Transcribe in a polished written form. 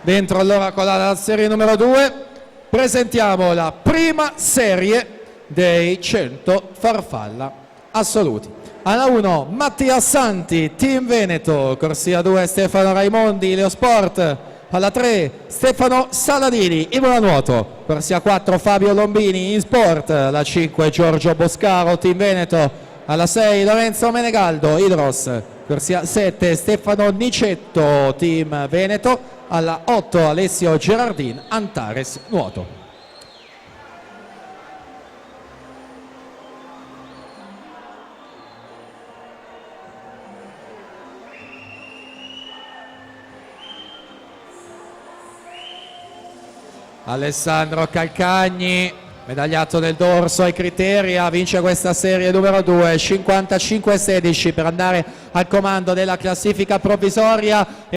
Dentro allora con la serie numero 2 presentiamo la prima serie dei 100 farfalla assoluti. Alla 1 Mattia Santi, Team Veneto, corsia 2 Stefano Raimondi, Leosport. Alla 3 Stefano Saladini, Imola Nuoto, corsia 4 Fabio Lombini, in Sport. Alla 5 Giorgio Boscaro, Team Veneto. Alla 6 Lorenzo Menegaldo, Idros, corsia 7 Stefano Nicetto, Team Veneto. Alla 8 Alessio Gerardin, Antares Nuoto. Alessandro Calcagni, medagliato del dorso ai Criteria, vince questa serie numero 2, 55-16 per andare al comando della classifica provvisoria.